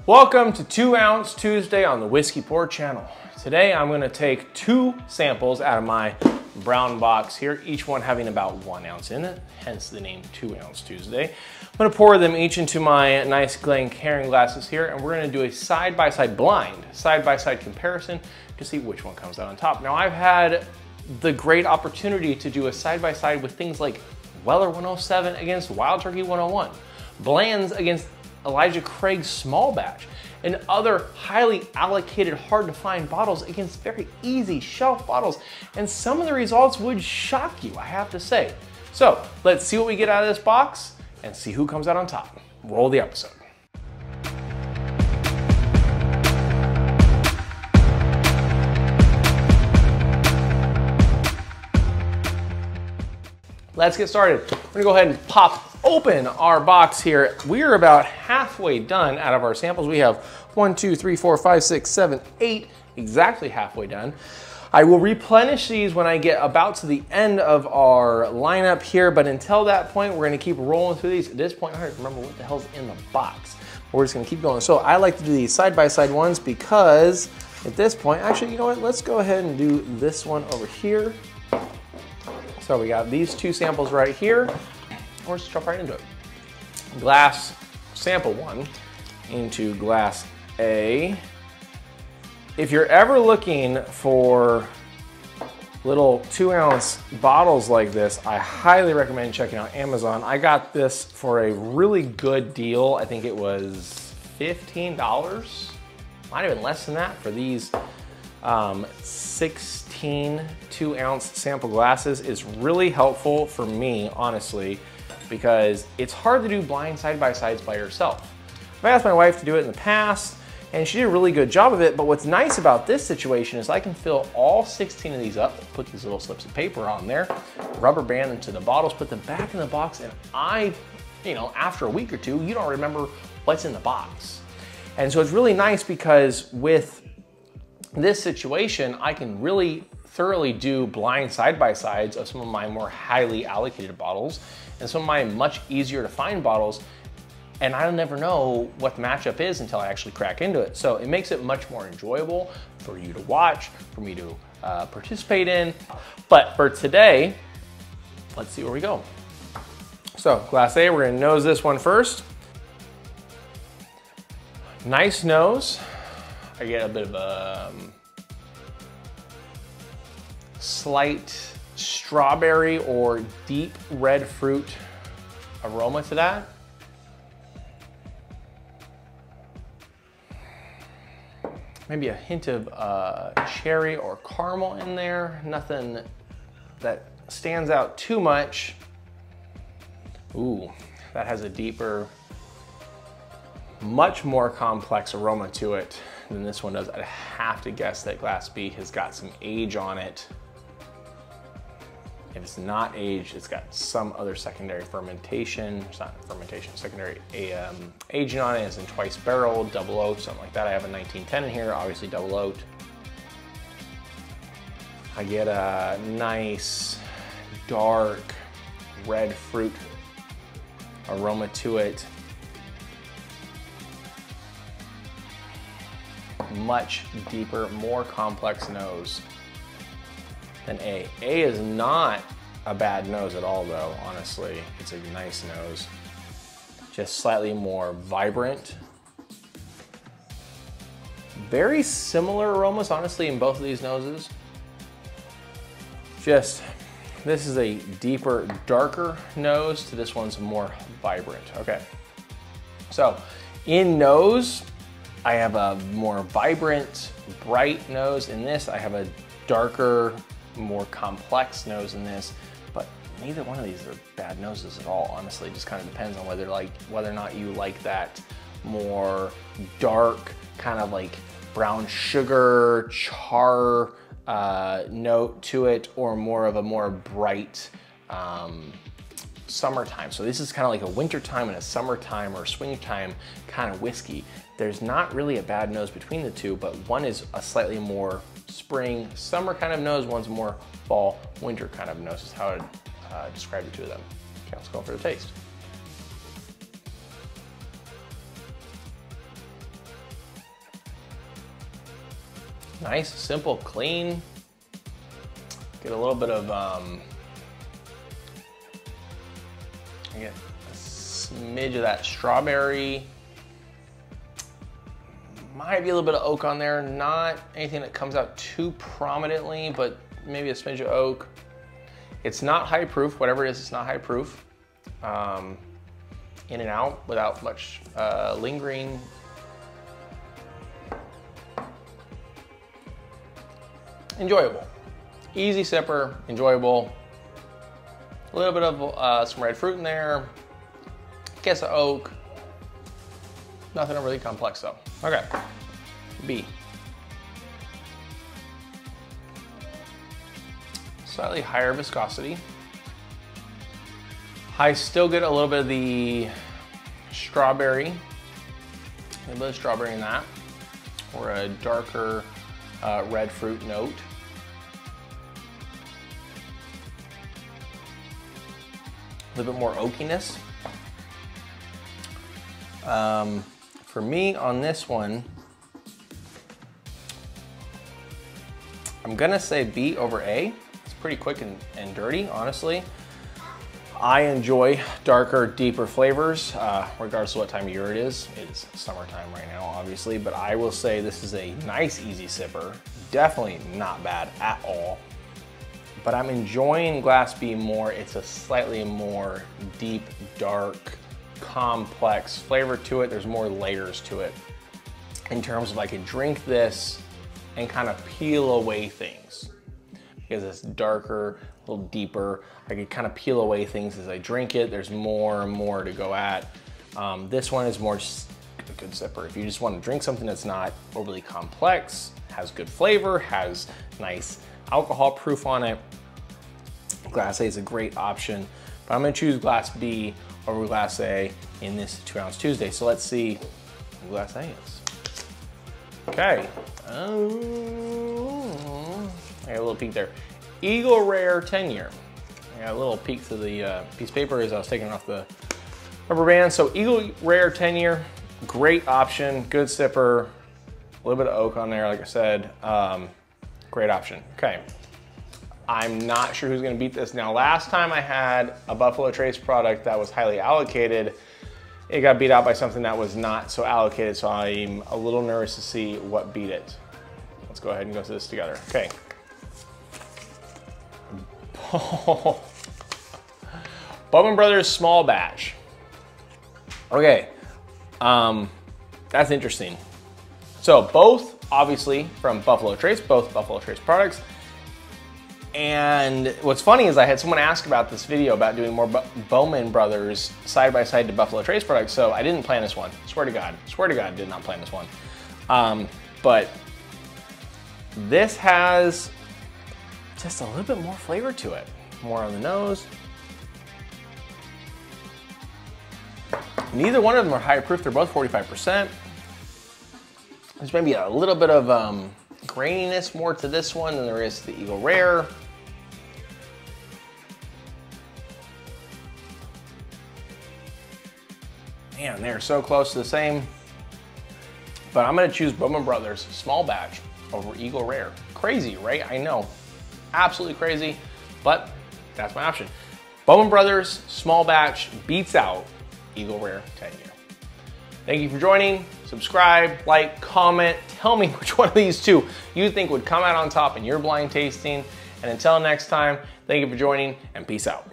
Welcome to 2 Ounce Tuesday on the Whiskey Pour channel. Today I'm going to take 2 samples out of my brown box here, each one having about 1 ounce in it, hence the name 2 Ounce Tuesday. I'm going to pour them each into my nice Glencairn glasses here, and we're going to do a side-by-side blind, side-by-side comparison to see which one comes out on top. Now I've had the great opportunity to do a side-by-side with things like Weller 107 against Wild Turkey 101, Bland's against Elijah Craig's small batch, and other highly allocated, hard to find bottles against very easy shelf bottles. And some of the results would shock you, I have to say. So let's see what we get out of this box and see who comes out on top. Roll the episode. Let's get started. We're gonna go ahead and pop open our box here. We're about halfway done out of our samples. We have 1, 2, 3, 4, 5, 6, 7, 8, exactly halfway done. I will replenish these when I get about to the end of our lineup here, but until that point, we're gonna keep rolling through these. At this point, I don't remember what the hell's in the box. We're just gonna keep going. So I like to do these side-by-side ones because at this point, actually, you know what? Let's go ahead and do this one over here. So we got these 2 samples right here. Or just jump right into it. Glass sample 1 into glass A. If you're ever looking for little 2 ounce bottles like this, I highly recommend checking out Amazon. I got this for a really good deal. I think it was $15. Might have been less than that for these 16 2 ounce sample glasses. Is really helpful for me, honestly, because it's hard to do blind side-by-sides by yourself. I've asked my wife to do it in the past, and she did a really good job of it, but what's nice about this situation is I can fill all 16 of these up, put these little slips of paper on there, rubber band them to the bottles, put them back in the box, and after a week or 2, you don't remember what's in the box. And so it's really nice because with this situation, I can really thoroughly do blind side-by-sides of some of my more highly allocated bottles and some of my much easier to find bottles, and I'll never know what the matchup is until I actually crack into it. So it makes it much more enjoyable for you to watch, for me to participate in. But for today, let's see where we go. So glass A, we're gonna nose this one first. Nice nose. I get a bit of a slight strawberry or deep red fruit aroma to that. Maybe a hint of cherry or caramel in there. Nothing that stands out too much. Ooh, that has a deeper, much more complex aroma to it than this one does. I'd have to guess that glass B has got some age on it. If it's not aged, it's got some other secondary fermentation. It's not fermentation, secondary aging on it. It's in twice barreled, double oaked, something like that. I have a 1910 in here, obviously double oaked. I get a nice dark red fruit aroma to it. Much deeper, more complex nose than A. A is not a bad nose at all though, honestly. It's a nice nose. Just slightly more vibrant. Very similar aromas, honestly, in both of these noses. Just, this is a deeper, darker nose to this one's more vibrant. Okay, so in nose, I have a more vibrant, bright nose. In this, I have a darker, more complex nose in this, but neither one of these are bad noses at all, honestly. It just kind of depends on whether or not you like that more dark, kind of like brown sugar, char note to it, or more of a more bright summertime. So this is kind of like a wintertime and a summertime or springtime kind of whiskey. There's not really a bad nose between the two, but one is a slightly more spring, summer kind of nose, one's more fall, winter kind of nose is how I'd describe the two of them. Okay, let's go for the taste. Nice, simple, clean. Get a little bit of, I get a smidge of that strawberry. Might be a little bit of oak on there. Not anything that comes out too prominently, but maybe a smidge of oak. It's not high proof, whatever it is, it's not high proof. In and out without much lingering. Enjoyable. Easy sipper, enjoyable. A little bit of some red fruit in there. Guess of oak. Nothing really complex though. Okay, B. Slightly higher viscosity. I still get a little bit of the strawberry, a little bit of strawberry in that, or a darker red fruit note. A little bit more oakiness. For me on this one, I'm gonna say B over A. It's pretty quick and dirty, honestly. I enjoy darker, deeper flavors, regardless of what time of year it is. It's summertime right now, obviously, but I will say this is a nice, easy sipper. Definitely not bad at all. But I'm enjoying Glass B more. It's a slightly more deep, dark, complex flavor to it. There's more layers to it. In terms of I could drink this and kind of peel away things. Because it's darker, a little deeper. I could kind of peel away things as I drink it. There's more and more to go at. This one is more just a good sipper. If you just want to drink something that's not overly complex, has good flavor, has nice alcohol proof on it, Glass A is a great option. But I'm gonna choose Glass B over Glass A in this 2 Ounce Tuesday. So let's see what Glass A is. Okay. I got a little peek there. Eagle Rare 10-year. I got a little peek to the piece of paper as I was taking off the rubber band. So Eagle Rare 10-year, great option, good sipper, a little bit of oak on there, like I said. Great option. Okay. I'm not sure who's gonna beat this. Now, last time I had a Buffalo Trace product that was highly allocated, it got beat out by something that was not so allocated, so I'm a little nervous to see what beat it. Let's go ahead and go through this together. Okay. Bowman Brothers small batch. Okay, that's interesting. So both obviously from Buffalo Trace, both Buffalo Trace products. And what's funny is I had someone ask about this video about doing more Bowman Brothers side by side to Buffalo Trace products. So I didn't plan this one. Swear to God, did not plan this one. But this has just a little bit more flavor to it. More on the nose. Neither one of them are high proof. They're both 45%. There's maybe a little bit of graininess more to this one than there is to the Eagle Rare. Man, they're so close to the same. But I'm gonna choose Bowman Brothers small batch over Eagle Rare. Crazy, right? I know, absolutely crazy, but that's my option. Bowman Brothers small batch beats out Eagle Rare 10-year. Thank you for joining. Subscribe, like, comment, tell me which one of these two you think would come out on top in your blind tasting. And until next time, thank you for joining and peace out.